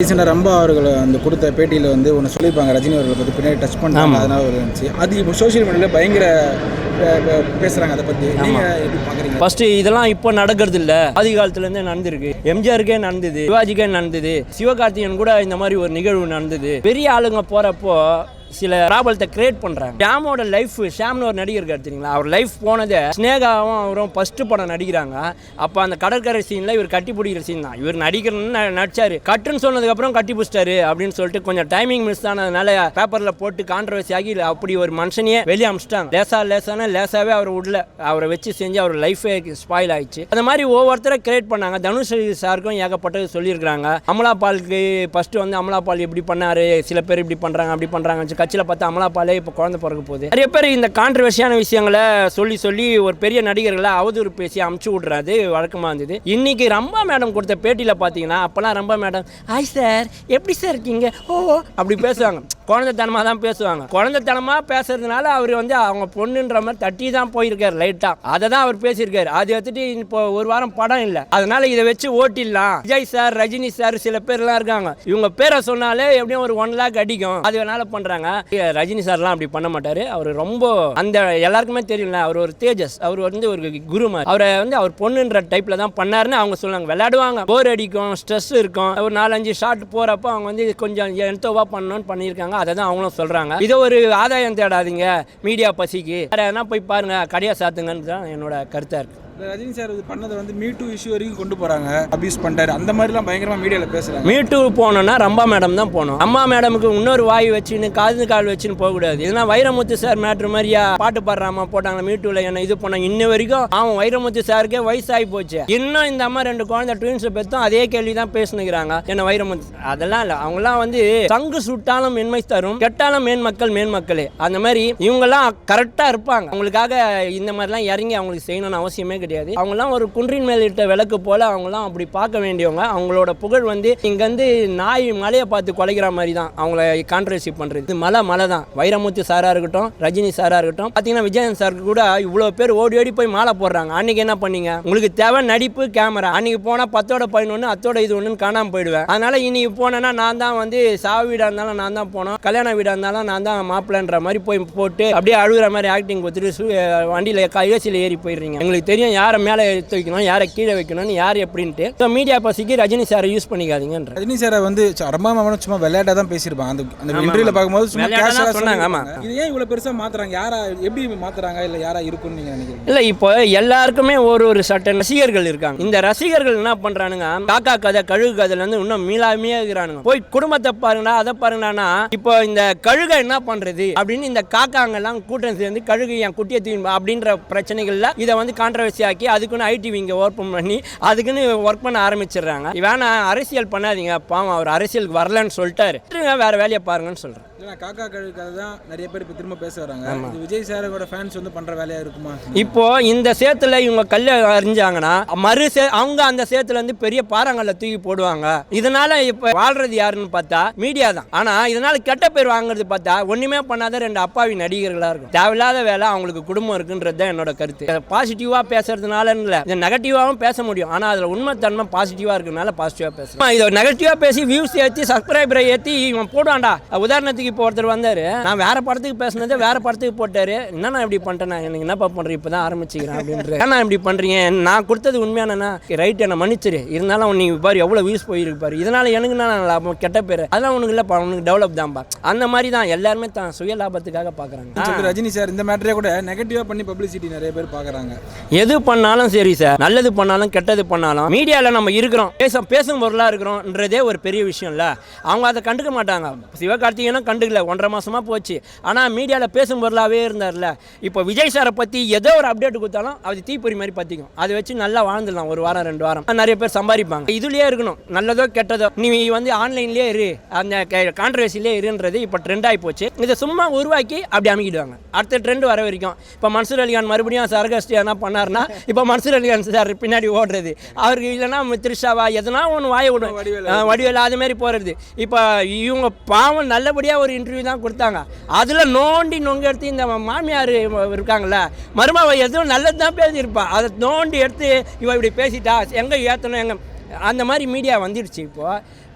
ரீசெண்டாக ரொம்ப அவர்கள் அந்த கொடுத்த பேட்டியில் வந்து ஒன்று சொல்லியிருப்பாங்க, ரஜினி அவர்களை பற்றி பின்னாடி டச் பண்ணுறாங்க, அதனால் ஒரு இருந்துச்சு. அது இப்போ சோஷியல் மீடியாவில் பயங்கர பேசுகிறாங்க. அதை பற்றி நீங்கள் எப்படி பார்க்குறீங்க? ஃபஸ்ட்டு இதெல்லாம் இப்போ நடக்கிறது இல்லை, ஆதி காலத்துலேருந்தே நடந்திருக்கு. எம்ஜிஆருக்கே நடந்தது, சிவாஜிக்கே நடந்தது, சிவகார்த்திகேயன் கூட இந்த மாதிரி ஒரு நிகழ்வு நடந்தது. பெரிய ஆளுங்க போகிறப்போ சில ப்ராப்ளத்தை கிரியேட் பண்ணுறாங்க. ஷாமோட லைஃப், ஷாம்னு ஒரு நடிகர் இருக்கார் தெரியுங்களா, அவர் லைஃப் போனதை ஸ்னேகாவும் அவரும் ஃபஸ்ட்டு படம் நடிக்கிறாங்க. அப்போ அந்த கடற்கரை சீனில் இவர் கட்டி பிடிக்கிற சீன் தான். இவர் நடிக்கிறன்னு நடிச்சார், கட்டுன்னு சொன்னதுக்கப்புறம் கட்டி பிடிச்சிட்டாரு அப்படின்னு சொல்லிட்டு கொஞ்சம் டைமிங் மிஸ் ஆனதுனால பேப்பரில் போட்டு கான்ட்ரவர்சி ஆகி அப்படி ஒரு மனுஷனையே வெளியே அமிச்சிட்டாங்க. லேசாகவே அவர் உள்ள அவரை வச்சு செஞ்சு அவர் லைஃபே ஸ்பாயில் ஆயிடுச்சு. அந்த மாதிரி ஒவ்வொருத்தரை கிரியேட் பண்ணாங்க. தனுஷ் சாருக்கும் ஏகப்பட்டது சொல்லியிருக்கிறாங்க. அமலாபாலுக்கு ஃபஸ்ட்டு வந்து அமலாபால் இப்படி பண்ணார், சில பேர் இப்படி பண்ணுறாங்க அப்படி பண்ணுறாங்க. கட்சியில் பார்த்தா அமலாபாலே இப்போ குழந்தை பிறக்க போகுது. நிறைய பேர் இந்த கான்ட்ரவர்சியான விஷயங்களை சொல்லி ஒரு பெரிய நடிகர்களை அவதூறு பேசி அமுச்சு விட்றாது வழக்கமாக இருந்தது. இன்னைக்கு ரம்பா மேடம் கொடுத்த பேட்டியில் பார்த்தீங்கன்னா, அப்போல்லாம் ரம்பா மேடம் ஹாய் சார் எப்படி சார் இருக்கீங்க ஓ அப்படி பேசுவாங்க. குழந்தைத்தனமாக தான் பேசுவாங்க. குழந்தைத்தனமாக பேசுறதுனால அவர் வந்து அவங்க பொண்ணுன்ற மாதிரி தட்டி தான் போயிருக்காரு லைட்டாக. அதை தான் அவர் பேசியிருக்காரு. அதை எடுத்துட்டு இப்போ ஒரு வாரம் படம் இல்லை, அதனால இதை வச்சு ஓட்டிடலாம். விஜய் சார், ரஜினி சார், சில பேர்லாம் இருக்காங்க, இவங்க பேரை சொன்னாலே எப்படியும் ஒரு 1 lakh அடிக்கும். அது வேணால பண்ணுறாங்க. ரஜினி சார்லாம் அப்படி பண்ண மாட்டார். அவர் ரொம்ப அந்த எல்லாருக்குமே தெரியல, அவர் ஒரு தேஜஸ், அவர் வந்து ஒரு குருமார். அவரை வந்து அவர் பொண்ணுன்ற டைப்பில் தான் பண்ணாருன்னு அவங்க சொல்லுவாங்க. விளையாடுவாங்க, போர் அடிக்கும், ஸ்ட்ரெஸ் இருக்கும். ஒரு 4-5 ஷாட் போகிறப்போ அவங்க வந்து கொஞ்சம் என்தோவா பண்ணணும்னு பண்ணியிருக்காங்க. அதை தான் அவங்களும் சொல்கிறாங்க. இதை ஒரு ஆதாயம் தேடாதீங்க மீடியா பசிக்கு, வேற எதனா போய் பாருங்க, கடையா சாத்துங்கன்னு தான் என்னோட கருத்தாக இருக்குது. ரஜினி சார் இது பண்ணதை வந்து மீ2 இஷ்யூ வரைக்கும் கொண்டு போகிறாங்க, அபியூஸ் பண்ணிட்டாரு, அந்த மாதிரிலாம் பயங்கரமாக மீடியாவில் பேசுகிறாங்க. மீ2 போனோன்னா ரம்பா மேடம் தான் போனோம். அம்மா மேடமுக்கு இன்னொரு வாய் வச்சுன்னு கால் வச்சுன்னு போகக்கூடாது. இதனா வைரமுத்து சார் மேட்ரு மாதிரியா பாட்டு பாடுறாமா போட்டாங்க மீ2ல என்ன இது பண்ணாங்க. இன்ன வரைக்கும் அவன் வைரமுத்து சாருக்கே வயசாகி போச்சு. இன்னும் இந்த அம்மா 2 குழந்தை ட்வின்ஸ் பெற்றும் அதே கேள்வி தான் பேசுனுக்கிறாங்க. என்ன வைரமுத்து அதெல்லாம் இல்லை. அவங்களாம் வந்து சங்கு சுட்டாலும் மென்மை தரும், கெட்டாலும் மேன்மக்களே. அந்த மாதிரி இவங்கெல்லாம் கரெக்டாக இருப்பாங்க. அவங்களுக்காக இந்த மாதிரிலாம் இறங்கி அவங்களுக்கு செய்யணும்னு அவசியமே கிடையாது. அவங்களாம் ஒரு குன்றின் மேல் இட்ட விளக்கு போல அவங்களாம் அப்படி பார்க்க வேண்டியவங்க. அவங்களோட புகழ் வந்து இங்க வந்து நாய் மலையை பார்த்து குலைக்கிற மாதிரி தான் அவங்கள கான்ட்ரவர்சி பண்றது. இது மலை தான். வைரமுத்து சாரா இருக்கட்டும், ரஜினி சாரா இருக்கட்டும், பார்த்தீங்கன்னா விஜயன் சாருக்கு கூட இவ்வளோ பேர் ஓடி போய் மாலை போடுறாங்க. அன்னைக்கு என்ன பண்ணீங்க? உங்களுக்கு தேவை நடிப்பு, கேமரா. அன்னைக்கு போனால் 10ஓட 11 அத்தோட இது ஒன்றுன்னு காணாமல் போயிடுவேன். அதனால இன்னைக்கு போனேன்னா நான் தான் வந்து சாவு வீடாக இருந்தாலும் நான் தான் போனோம், கல்யாண வீடாக இருந்தாலும் நான் தான் மாப்பிள்ளன்ற மாதிரி போட்டு அப்படியே அழுகிற மாதிரி ஆக்டிங் கொடுத்துட்டு வண்டியில் ஏசியில் ஏறி போயிடுறீங்க. எங்களுக்கு தெரியும் யாரை மேலே எடுத்து வைக்கணும், யாரை கீழே வைக்கணும், யார் எப்படின்ட்டு. மீடியா பசிக்கு ரஜினி சாரை யூஸ் பண்ணிக்காதீங்கன்ற. ரஜினி சாரை வந்து ரொம்ப சும்மா விளையாட்டாக தான் பேசியிருப்பாங்க. அந்த இன்டர்வியூல பார்க்கும்போது சும்மா கேஷுவலா சொன்னாங்க. ஆமா, இது ஏன் இவ்வளோ பெருசாக மாத்துறாங்க? யாரா எப்படி மாத்துறாங்க? இல்லை யாரா இருக்குன்னு நீங்கள் நினைக்கிறீங்க? இல்லை, இப்போ எல்லாருக்குமே ஒரு சட்டன் ரசிகர்கள் இருக்காங்க. இந்த ரசிகர்கள் என்ன பண்றானுங்க, காக்கா கதை கழுகு கதையில இருந்து இன்னும் மீளாமையே இருக்கிறானுங்க. போய் குடும்பத்தை பாருங்கடா, அதை பாருங்கடானா இப்போ இந்த கழுகை என்ன பண்றது அப்படின்னு இந்த காக்காங்கெல்லாம் கூட்டம் சேர்ந்து கழுகு என் குட்டியை தூக்கி அப்படின்ற பிரச்சனைகள்ல இதை வந்து கான்ட்ரவர்சி ஆக்கி அதுக்குன்னு ஐடி இங்கே ஒர்க் பண்ணி அதுக்குன்னு ஒர்க் பண்ண ஆரம்பிச்சிடுறாங்க. வேணா அரசியல் பண்ணாதீங்க, பாவம் அவர் அரசியலுக்கு வரலன்னு சொல்லிட்டாரு, வேற வேலையை பாருங்கன்னு சொல்றேன். காக்கா கழுக்காக தான் நிறைய பேர் இப்போ திரும்ப பேச வராங்க. விஜய் சாரோட ஃபேன்ஸ் வந்து பண்ற வேலையா இருக்குமா? இப்போ இந்த சேத்துல இவங்க கல்ல அறிஞ்சாங்கன்னா அவங்க அந்த சேத்துல இருந்து பெரிய பாறாங்கல்ல தூக்கி போடுவாங்க. இதனால இப்ப வாழ்றது யாருன்னு பார்த்தா மீடியா தான். ஆனா இதனால கெட்ட பேர் வாங்குறது பார்த்தா ஒண்ணுமே பண்ணாத 2 அப்பாவி நடிகர்களா இருக்கும். தேவையில்லாத வேலை, அவங்களுக்கு குடும்பம் இருக்குன்றது தான் என்னோட கருத்து. பாசிட்டிவா பேசுறதுனால இல்ல, இது நெகட்டிவாவும் பேச முடியும். ஆனா அதுல உண்மை தன்மை பாசிட்டிவா இருக்கிறதுனால பாசிட்டிவா பேசுறேன். இதை நெகட்டிவா பேசி வியூஸ் ஏற்றி சப்ஸ்கிரைபரை ஏற்றி இவன் போடுவான்டா. உதாரணத்துக்கு இப்போ ஒருத்தர் வந்தாரு, நான் வேற படத்துக்கு பேசினது வேற படத்துக்கு போட்டாரு, என்ன இப்படி பண்ணிட்டேன், எனக்கு என்னப்பா பண்றேன், இப்பதான் ஆரம்பிச்சுக்கிறேன் அப்படின்ற. ஏன்னா இப்படி பண்றீங்க, நான் கொடுத்தது உண்மையானா ரைட், என்ன மன்னிச்சிரு, இருந்தாலும் நீ பாரு எவ்வளவு வியூஸ் போயிருக்கு பாரு, இதனால எனக்கு நான் லாபம் கெட்ட பேரு அதெல்லாம் உனக்கு இல்லப்பா, உனக்கு டெவலப் தான்ப்பா. அந்த மாதிரி தான் எல்லாருமே தான் சுய லாபத்துக்காக பாக்குறாங்க. ரஜினி சார் இந்த மேட்டரே கூட நெகட்டிவா பண்ணி பப்ளிசிட்டி நிறைய பேர் பாக்குறாங்க. எது பண்ணாலும் சரி சார், நல்லது பண்ணாலும் கெட்டது பண்ணாலும் மீடியாவில் நம்ம இருக்கிறோம், பேசும் பொருளாக இருக்கிறோம்ன்றதே ஒரு பெரிய விஷயம் இல்லை. அவங்க அதை கண்டுக்க மாட்டாங்க. சிவகார்த்திகேயனும் கண்டுக்கல, 1.5 மாசமா போச்சு. ஆனால் மீடியாவில் பேசும் பொருளாகவே இருந்தார்ல. இப்போ விஜய் சாரை பற்றி ஏதோ ஒரு அப்டேட் கொடுத்தாலும் அது தீப்பொறி மாதிரி பற்றிக்கும். அதை வச்சு நல்லா வாழ்ந்துடலாம், 1 வாரம் 2 வாரம் நிறைய பேர் சம்பாதிப்பாங்க. இதுலேயே இருக்கணும், நல்லதோ கெட்டதோ. நீ வந்து ஆன்லைன்லேயே இரு, அந்த கான்ட்ரவர்சிலே இருன்றது இப்போ ட்ரெண்ட் ஆகி போச்சு. இதை சும்மா உருவாக்கி அப்படி அமைக்கிடுவாங்க. அடுத்த ட்ரெண்ட் வர வரைக்கும் இப்போ மன்சூர் அலிகான் மறுபடியும் சரகஸ்டி என்ன பண்ணார்னா, இப்போ மன்சூர் அலிகான் சார் பின்னாடி ஓடுறது, அவருக்கு இல்லைன்னா த்ரிஷாவா எதனா ஒன்று வாய விடும், வடிவேலு அது மாதிரி போகிறது. இப்போ இவங்க பாவம் நல்லபடியாக ஒரு இன்டர்வியூ தான் கொடுத்தாங்க. அதில் நோண்டி எடுத்து இந்த மாமியார் இருக்காங்கல்ல, மருமாவை எதுவும் நல்லது தான் பேசியிருப்பா, அதை நோண்டி எடுத்து இவ இப்படி பேசிட்டா எங்கே ஏற்றணும் எங்கே, அந்த மாதிரி மீடியா வந்துடுச்சு. இப்போது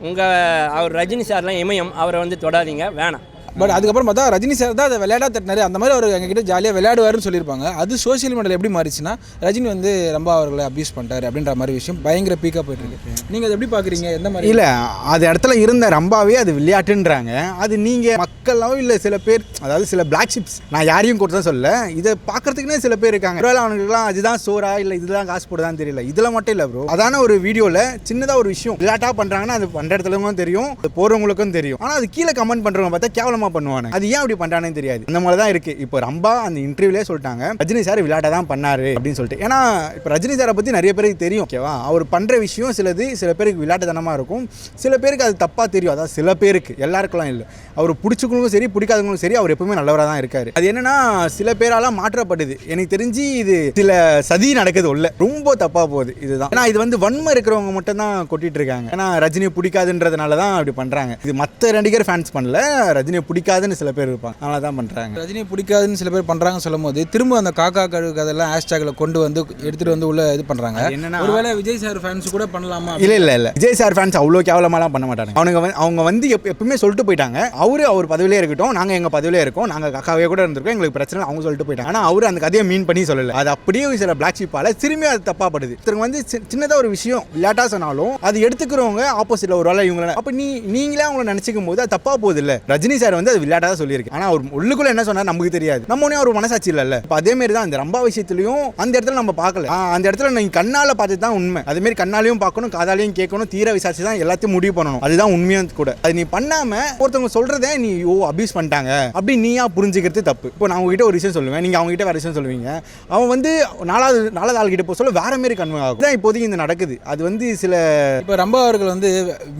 அவர் ரஜினி சார்லாம் இமயம், அவரை வந்து தொடாதீங்க, வேணாம். பட் அதுக்கப்புறம் பார்த்தா ரஜினி சார் தான் அதை விளையாட தட்டினாரு, அந்த மாதிரி அவர் எங்ககிட்ட ஜாலியாக விளையாடுவாருன்னு சொல்லியிருப்பாங்க. அது சோஷியல் மீடியாவில் எப்படி மாறிச்சுன்னா ரஜினி வந்து ரொம்ப அவர்களை அப்யூஸ் பண்ணிட்டாரு அப்படின்ற மாதிரி விஷயம் பயங்கர பீக்காக போயிட்டு இருக்கு. நீங்கள் அதை எப்படி பார்க்குறீங்க? எந்த மாதிரி? இல்லை, அது இடத்துல இருந்த ரம்பாவே அது விளையாட்டுன்றாங்க. அது நீங்கள் மக்களோ இல்லை சில பேர், அதாவது சில பிளாக் ஷிப்ஸ், நான் யாரையும் கொடுத்து தான் சொல்ல, இதை பார்க்கறதுக்குன்னே சில பேர் இருக்காங்க. ஒருவேளை அவனுக்குலாம் அதுதான் சோறா இல்லை இதுதான் காசு போடுதான்னு தெரியல. இதில் மட்டும் இல்லை ப்ரோ, அதான ஒரு வீடியோவில் சின்னதாக ஒரு விஷயம் விளையாட்டாக பண்ணுறாங்கன்னா அது பண்ணுற இடத்துலவும் தெரியும், போகிறவங்களுக்கும் தெரியும். ஆனால் அது கீழே கமெண்ட் பண்ணுறவங்க பார்த்தா கேவலமாக பண்ணுவாங்க. அது ஏன் அப்படி பண்றானே தெரியாது. அந்த மாதிரி தான் இருக்கு. இப்போ ரம்பா அந்த இன்டர்வியூலே சொல்லிட்டாங்க ரஜினி சார் விளையாட தான் பண்ணாரு அப்படின்னு சொல்லிட்டு. ஏன்னா இப்போ ரஜினி சாரை பற்றி நிறைய பேருக்கு தெரியும், ஓகேவா? அவர் பண்ணுற விஷயம் சில பேருக்கு விளையாட்டுத்தனமாக இருக்கும், சில பேருக்கு அது தப்பாக தெரியும். அதாவது சில பேருக்கு, எல்லாருக்கெல்லாம் இல்லை. அவர் பிடிச்சவங்களுக்கும் சரி பிடிக்காதவங்களுக்கும் சரி அவர் எப்பவுமே நல்லவராக தான் இருக்காரு. அது என்னன்னா சில பேரால மாற்றப்படுது. எனக்கு தெரிஞ்சு இது சில சதி நடக்குது உள்ள, ரொம்ப தப்பாக போகுது. இதுதான் ஏன்னா இது வந்து வன்மை இருக்கிறவங்க மட்டும் தான் கொட்டிட்டு இருக்காங்க. ஏன்னா ரஜினியை பிடிக்காதுன்றதுனால தான் அப்படி பண்றாங்க. இது மற்ற நடிகர் ஃபேன்ஸ் பண்ணல, ரஜினியை பிடிக்காதுன்னு சில பேர் இருப்பாங்க, அதனால தான் பண்ணுறாங்க. ரஜினியை பிடிக்காதுன்னு சில பேர் பண்ணுறாங்கன்னு சொல்லும் போது திரும்ப அந்த காக்கா கழுகு அதெல்லாம் ஹேஷ்டேக்கில் கொண்டு வந்து எடுத்துகிட்டு வந்து உள்ள இது பண்ணுறாங்க. என்னன்னா ஒருவேளை விஜய் சார் ஃபேன்ஸ் கூட பண்ணலாமா? இல்லை விஜய் சார் ஃபேன்ஸ் அவ்வளோ கேவலமாலாம் பண்ண மாட்டாங்க. அவங்க வந்து எப்பவுமே சொல்லிட்டு போயிட்டாங்க, அவர் பதவியிலே இருக்கட்டும், நாங்கள் எங்கள் பதவியிலே இருக்கோம், நாங்கள் காக்காவே கூட இருந்திருக்கோம், எங்களுக்கு பிரச்சனை அவங்க சொல்லிட்டு போயிட்டாங்க. ஆனால் அவர் அந்த கதையை மீன் பண்ணி சொல்லலை. அது அப்படியே சில பிளாக் ஷீப்பால திரும்பி அது தப்பாப்படுது. இவங்க வந்து சின்னதாக ஒரு விஷயம் விளையாட்டா சொன்னாலும் அது எடுத்துக்கிறவங்க ஆப்போசிட்ல ஒரு வேலை இவங்க அப்போ நீங்களே அவங்கள நினச்சிக்கும் போது அது தப்பா போகுது. இல்லை, ரஜினி சார் வந்து அது விளையாட்டா சொல்லியிருக்கு. ஆனால் அவர் உள்ளுக்குள்ள என்ன சொன்னார் நமக்கு தெரியாது. நம்ம ஒன்னே ஒரு மனசாட்சி இல்லைல்ல. இப்போ அதே மாதிரி தான் அந்த ரம்பா விஷயத்துலையும் அந்த இடத்துல நம்ம பார்க்கல. அந்த இடத்துல நீங்கள் கண்ணால் பார்த்து தான் உண்மை. அதே மாதிரி கண்ணாலையும் பார்க்கணும், காதாலையும் கேட்கணும், தீர விசாரிச்சு தான் எல்லாத்தையும் முடிவு பண்ணணும். அதுதான் உண்மையும் கூட. அது நீ பண்ணாம ஒருத்தவங்க சொல்றதே நீ அபியூஸ் பண்ணிட்டாங்க அப்படி நீயா புரிஞ்சுக்கிறது தப்பு. இப்போ நான் உங்ககிட்ட ஒரு விஷயம் சொல்லுவேன், நீங்க அவங்க கிட்ட வேற விஷயம் சொல்லுவீங்க. அவன் வந்து நாலாவது ஆள்கிட்ட போய் சொல்ல வேற மாதிரி கன்வே ஆகும். இதான் இப்போதைக்கு இந்த நடக்குது. அது வந்து சில இப்போ ரம்பா அவர்கள் வந்து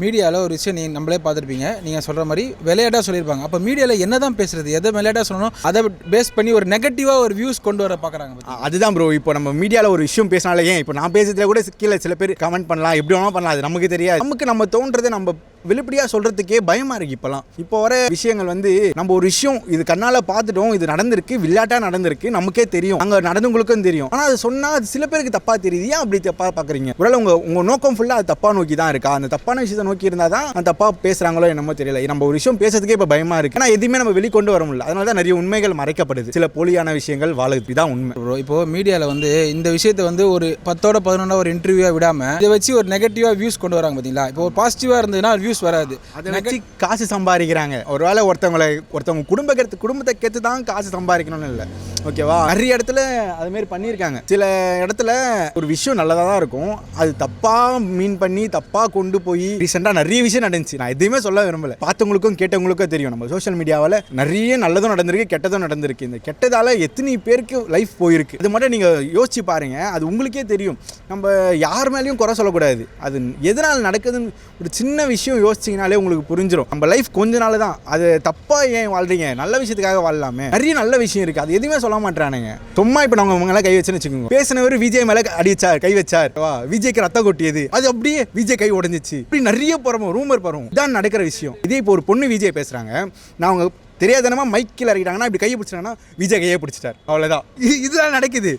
மீடியாவில் ஒரு விஷயம் நீ நம்மளே பார்த்துருப்பீங்க, நீங்கள் சொல்கிற மாதிரி விளையாட்டாக சொல்லியிருப்பாங்க. அப்போ மீடியாவில் என்ன தான் பேசுறது, எதை விளையாட்டாக சொல்லணும், அதை பேஸ் பண்ணி ஒரு நெகட்டிவாக ஒரு வியூஸ் கொண்டு வர பார்க்குறாங்க. அதுதான் ப்ரோ. இப்போ நம்ம மீடியாவில் ஒரு விஷயம் பேசினாலே, ஏன் இப்போ நான் பேசுறதுல கூட கீழே சில பேர் கமெண்ட் பண்ணலாம், எப்படி வேணாலும் பண்ணலாம், அது நமக்கு தெரியாது. நம்ம தோன்றதை நம்ம வெளிப்படையாக சொல்கிறதுக்கே பயமாக இருக்குது இப்போலாம். இப்போ வர விஷயங்கள் வந்து நம்ம ஒரு விஷயம் இது கண்ணால் பார்த்துட்டோம், இது நடந்திருக்கு, விளையாட்டாக நடந்திருக்கு, நமக்கே தெரியும், அங்கே நடந்தவங்களுக்கும் தெரியும். ஆனால் அது சொன்னால் அது சில பேருக்கு தப்பாக தெரியுது. ஏன் அப்படி தப்பாக பார்க்குறீங்க? ஒருவேளை உங்கள் நோக்கம் ஃபுல்லாக அது தப்பாக நோக்கி தான் இருக்கா? அந்த தப்பான விஷயத்தை நோக்கி இருந்தால் தான் அந்த தப்பாக பேசுகிறாங்களோ என்னமோ தெரியல. நம்ம ஒரு விஷயம் பேசுறதுக்கே இப்போ பயமாக இருக்குது. ஆனால் எதுவுமே நம்ம வெளிக்கொண்டு வர முடியல. அதனால தான் நிறைய உண்மைகள் மறைக்கப்படுது, சில போலியான விஷயங்கள் வாழுது. இதுதான் உண்மை ப்ரோ. இப்போ மீடியாவில் வந்து இந்த விஷயத்தை வந்து ஒரு 10ஓட 11 ஒரு இன்டர்வியூவாக விடாமல் இதை வச்சு ஒரு நெகட்டிவாக வியூஸ் கொண்டு வராங்க பார்த்தீங்களா? இப்போ ஒரு பாசிட்டிவாக இருந்ததுன்னா வியூஸ் வராது, வச்சு காசு சம்பாதிக்கிறாங்க. ஒருவேளை ஒருத்தவங்க குடும்பத்தை கெத்து தான் காசு சம்பாதிக்கணும்னு இல்லை, ஓகேவா? நிறைய இடத்துல அது மாதிரி பண்ணியிருக்காங்க. சில இடத்துல ஒரு விஷயம் நல்லதாக தான் இருக்கும், அது தப்பாக மீன் பண்ணி தப்பாக கொண்டு போய் ரீசெண்டாக நிறைய விஷயம் நடந்துச்சு. நான் எதுவுமே சொல்ல விரும்பல, பார்த்தவங்களுக்கும் கேட்டவங்களுக்கும் தெரியும். நம்ம சோஷியல் மீடியாவில் நிறைய நல்லதும் நடந்திருக்கு, கெட்டதும் நடந்திருக்கு. இந்த கெட்டதால் எத்தனை பேருக்கு லைஃப் போயிருக்கு, இது மட்டும் நீங்கள் யோசிச்சு பாருங்க, அது உங்களுக்கே தெரியும். நம்ம யார் மேலேயும் குறை சொல்லக்கூடாது. அது எதனால் நடக்குதுன்னு ஒரு சின்ன விஷயம் யோசிச்சிங்கனாலே உங்களுக்கு புரிஞ்சிடும். நம்ம லைஃப் கொஞ்ச நாள் தான், அது தப்பாக ஏன் வாழ்றீங்க, நல்ல விஷயத்துக்காக வாழலாமே. நிறைய நல்ல விஷயம் இருக்குது, அது எதுவுமே சொல்ல மாட்டானுங்க. சும்மா இப்போ நாங்கள் உங்களாம் கை வச்சுன்னு வச்சுக்கோங்க, பேசினவர் விஜய் மேலே அடிச்சார், கை வச்சார், விஜய்க்கு ரத்தம் கொட்டியது, அது அப்படியே விஜய் கை உடஞ்சிச்சு, இப்படி நிறைய போகிறோம், ரூமர் போகிறோம். இதான் நடக்கிற விஷயம். இதே இப்போ ஒரு பொண்ணு விஜய் பேசுகிறாங்க, நான் அவங்க தெரியாதனமா மைக்கில் இறக்கிட்டாங்கன்னா இப்படி கையை பிடிச்சிட்டாங்கன்னா விஜய் கையை பிடிச்சிட்டார், அவ்வளோதான். இதுதான் நடக்குது.